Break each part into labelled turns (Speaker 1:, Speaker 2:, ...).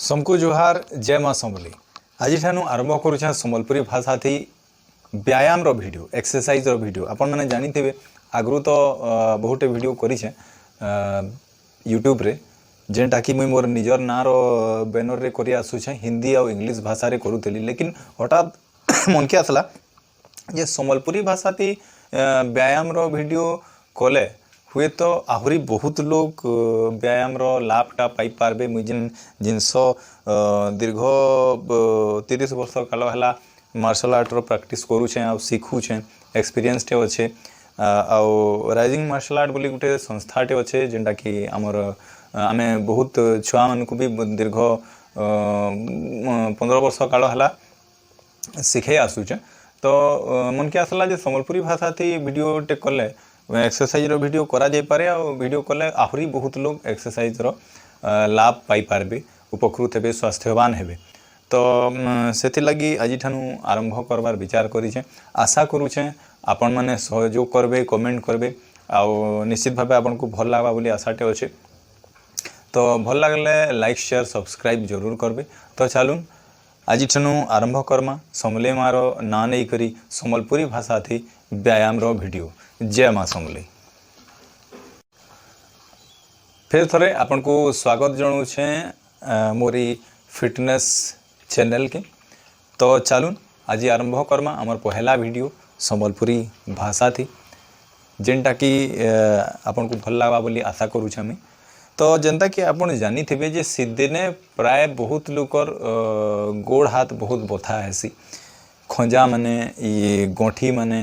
Speaker 1: समको जोहार जय माँ समली आज ठानु आरंभ करुछा संबलपुरी भाषा थी व्यायाम रो वीडियो एक्सरसाइज रो वीडियो आपण माने जानी थे आगु तो बहुटे वीडियो करिछे यूट्यूब रे जेनटा कि मुई मोर निजर ना रो बैनर रे करि आसुछे हिंदी और इंग्लिश भाषा रे करूतली लेकिन हठात मन के आसला जे संबलपुरी भाषा थी व्यायाम रो वीडियो कले हुए तो आहरी बहुत लोग व्यायाम रो लाभटा पाई पारबे मुई जिन जिनस दीर्घ 30 वर्ष काल है मार्शल आर्ट रो प्रैक्टिस करूछे आ सीखुछे एक्सपीरियंस टे अच्छे राइजिंग मार्शल आर्ट बोली गोटे संस्थाटे अच्छे जेनटा कि आमर आमे बहुत छुआ मान को भी दीर्घ 15 वर्ष काल है शिखे आसुचे तो मन के आसला जे संबलपुरी भाषा थी वीडियो टे कले एक्सरसाइज रो वीडियो करा जाय पारे आ वीडियो कले आहरी बहुत लोग एक्सरसाइज रो लाभ पाई पारबे उपकृत हेबे स्वास्थ्यवान हेबे तो सेथि लगी आज ठानु आरंभ करबार विचार करिछे आशा करूछे आपण माने सहयोग करबे कमेंट करबे आ निश्चित भाबे आपन को भल लागबा बोली आशाटे अछि तो भल लागले लाइक शेयर सब्सक्राइब जरूर करबे तो चलून आज ठानु आरंभ करमा समले मारो ना नहीं करी संबलपुरी भाषा थी व्यायाम रो वीडियो जय माँ समले फिर थरे आपन को स्वागत जनाऊे मोरी फिटनेस चैनल के तो चलून आज आरंभ करमा आमर पहला वीडियो संबलपुरी भाषा थी जेनटा कि आपन को भल लागबा बोली आशा करूछे हमें तो जनता कि आपन जानी थे जे सीदिने प्राय बहुत लोकर गोड़ हाथ बहुत बथा हैसी खंजा माने ये गंठी माने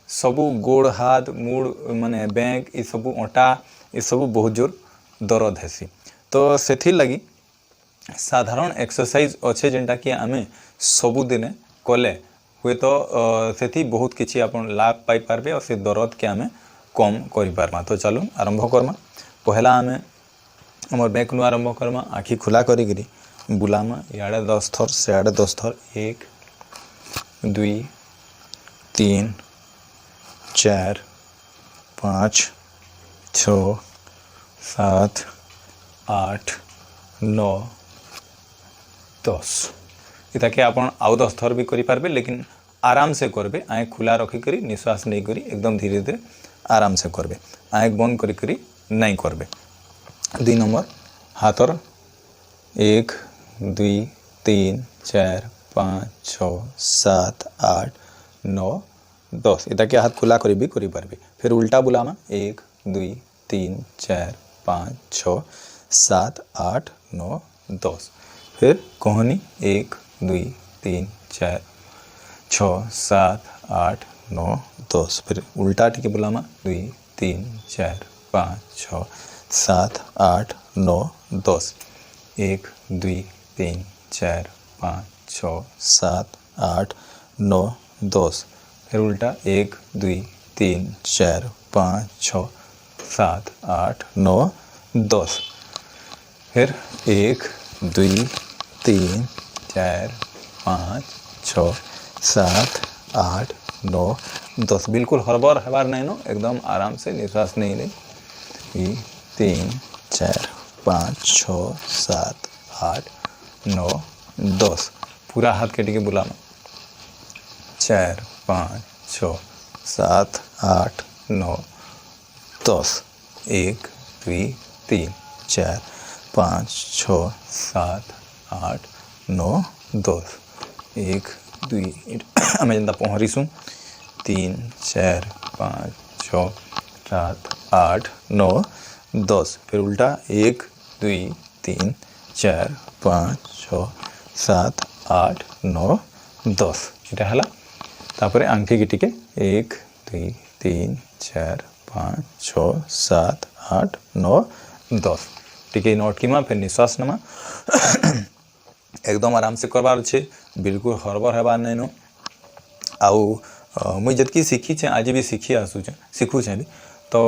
Speaker 1: सबू गोड़ हाथ मुड़ माने बैंक ये सबू अटा ये सबू बहुत जोर दर्द हैसी तो सेथि लगी साधारण एक्सरसाइज अच्छे जेनटा कि आमे सबू दिने कले हुए तो सेथि बहुत किछि आपन लाभ पाई पारबे और से दर्द के आमे कम करि पारमा तो चलू आरंभ करमा पहला आमे हमर बैक नु आरंभ करमा आखि खुला करी बुलामा इआड़े 10 थर सियाड़े 10 थर 1 2 3 4 5 6 7 8 9 10 इता के आपण आउ 10 थर भी करि पारबे लेकिन आराम से करबे आँख खुला रखी करी निश्वास नहीं करी एकदम धीरे धीरे आराम से करबे आँख बंद करी करी नहीं करबे 2 नंबर हाथर 1 2 3 4 5 6 7 8 9 10 इता के हाथ खुला करी भी करी पारबे फिर उल्टा बुलामा 1 2 3 4 5 6 7 8 9 10 फिर कोहनी 1 2 3 4 6 7 8 9 10 फिर उल्टा टिके बुलामा 2 3 4 5 6 7 8 9 10 1 2 3 4 5 6 7 8 9 10 फिर उल्टा 1 2 3 4 5 6 7 8 9 10 फिर 1 2 3 4 5 6 7 8 9 10 बिल्कुल हड़बड़ हबार नहीं नो एकदम आराम से निश्वास नहीं ले 3 4 5 6 7 8 9 10 पूरा हाथ के टिके बुलाना 4 5 6 7 8 9 10 1 2 3 4 5 6 7 8 9 10 1 2 आम जेनता पहरीसु 3 4 5 6 7 8 9 10 फिर उल्टा 1 2 3 4 5 6 7 8 9 10 इटा हला तापरे आंखी की टिके 1 2 3 4 5 6 7 8 9 10 टिके नोट मा फिर निश्वास नमा एकदम आराम से करबार अच्छे बिल्कुल हड़बड़ हेबार नहीं नो आउ मुझे जतकी सीखी छे आज भी सीखी आसुचे सीखुचे भी तो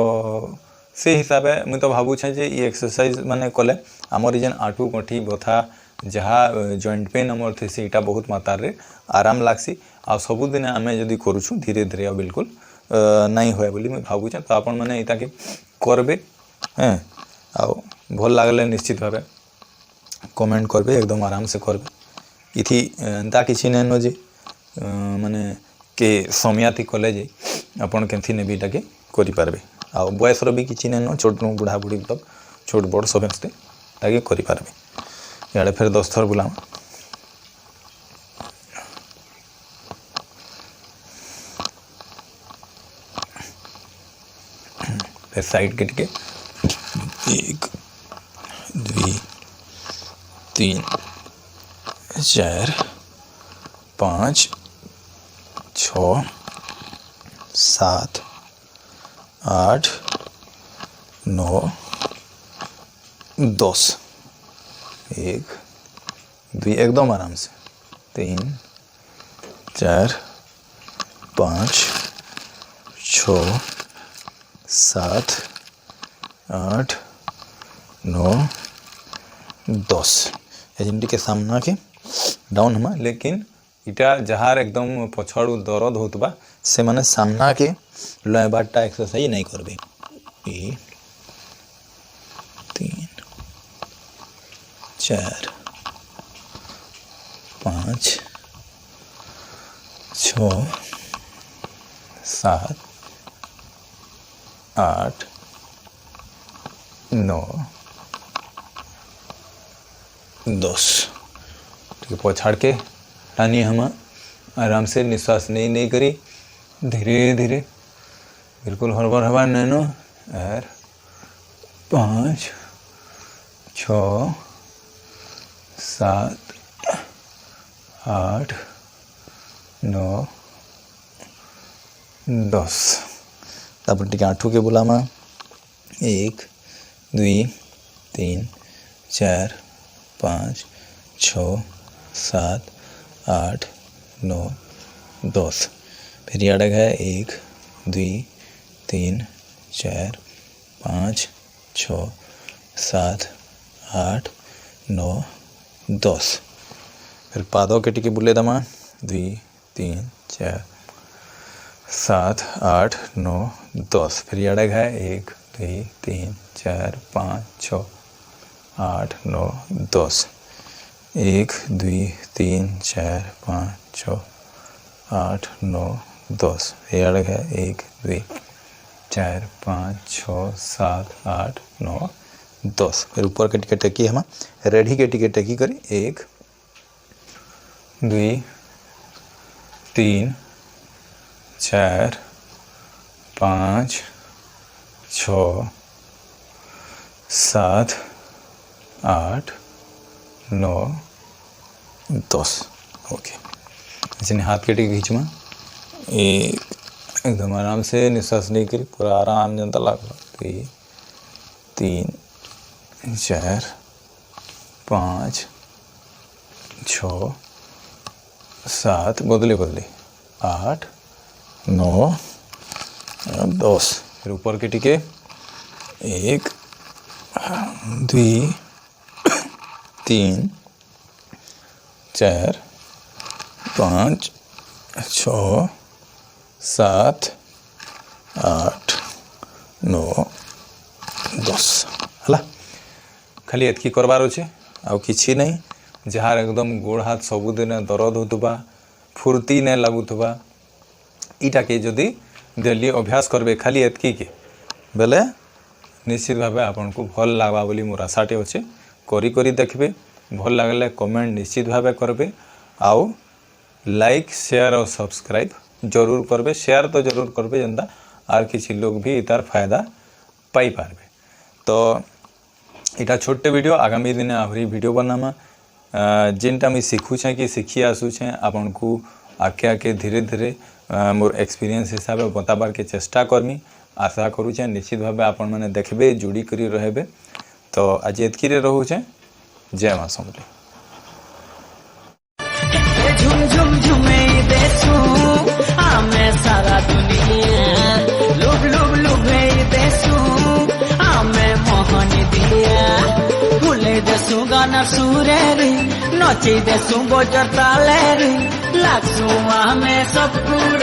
Speaker 1: से हिसाब से मुझे तो भावुचे जे ये एक्सरसाइज माने कले आमर जेन आंठू गंठी बथा जहाँ जॉइंट पेन आमर थे से बहुत मात्रा रे आराम लागसी आ सबुदिन आम जदि करूँ धीरे धीरे बिल्कुल नहीं हुए बोली मुझे भावुचे तो आपण मैंने यहाँ करबे हाँ आ भल लगले निश्चित भाव कमेंट करबे एकदम आराम से करबे इथि एंता किछि नै न जे माने के समयाति कले जे अपन केथि ने बीटा के करि पारबे आ बयस रो भी किछि नै न छोट बुढ़ा बुढ़ी तक छोट बड़ समस्ते ताके करि पारबे याडे फिर 10 थर बुलाम फिर साइड के टिके 1 2 3 4 5 6 7 8 9 10 1 2 एकदम आराम से 3 4 5 6 7 8 9 10 एजेंटी के सामना के डाउन हमा लेकिन इटा जहार एकदम पछाड़ू दर्द होतबा से माने सामना के लयबाटा एक्सरसाइज नहीं करबे 3 4 5 6 7 8 9 10 ठीक है पछाड़ के टानी हम आराम से निश्वास नहीं करी धीरे धीरे बिल्कुल हड़बड़ हवा नैनो और 5 6 7 8 9 10 तापर टिके आठू के बुलामा 1 2 3 4 5 6 7 8 9 10 फिर याडक है 1 2 3 4 5 6 7 8 9 10 फिर पादों के टिके बुले दमा 2 3 4 7 8 9 10 फिर याडक है 1 2 3 4 5 6 8 9 10 1 2 3 4 5 6 8 9 10 यार है 1 2 4 5 6 7 8 9 10 फिर ऊपर के टिके टकी हम रेडी के टिके टकी करी 1 2 3 4 5 6 7 8 9 10 ओके ऐसे हाथ के टिके खींचमा एकदम आराम से निश्वास नहीं करी पूरा आराम जनता लगा 3 4 5 6 7 बदले 8 9 10 फिर ऊपर के टिके 1 2 3 4 5 6 7 8 9 10 हला खाली एतकी करबार अच्छे आउ किछि नहीं जहाँ एकदम गोड़ हाथ सबुदिन दर्द होतुबा फुर्ती नहीं लगुतुबा इटा के जदि डेली अभ्यास करबे खाली एतकी के बेले निश्चित भाव आपन को भल लागबा बोली मोर आशाटे अच्छे करी देखबे भल लगले कमेंट निश्चित भाव करबे आउ लाइक शेयर और सब्सक्राइब जरूर करबे शेयर तो जरूर करबे जनता आर किसी लोग भी इतार फायदा पाई पारबे तो इटा छोटे वीडियो आगामी दिन आहरी वीडियो बनामा जिनटा मुझे शिखुचे कि शिखी आसुचे आपन को आके आके धीरे धीरे मोर एक्सपीरियंस हिसाब से बताबार के चेष्टा करमी आशा करूचे निश्चित भाव आपण मैंने देखबे जुड़ी करी रहबे तो आज एतकी रे रहूचे जय मां समले
Speaker 2: झुम झुम झुमे देसू आमे सारा दुनिया लुभ लुभ लुभे देसू आमे मोहनी दिया भूले देसू गाना सुरे रे नचे देसू बजर ताले रे लागसू आमे सब पूरा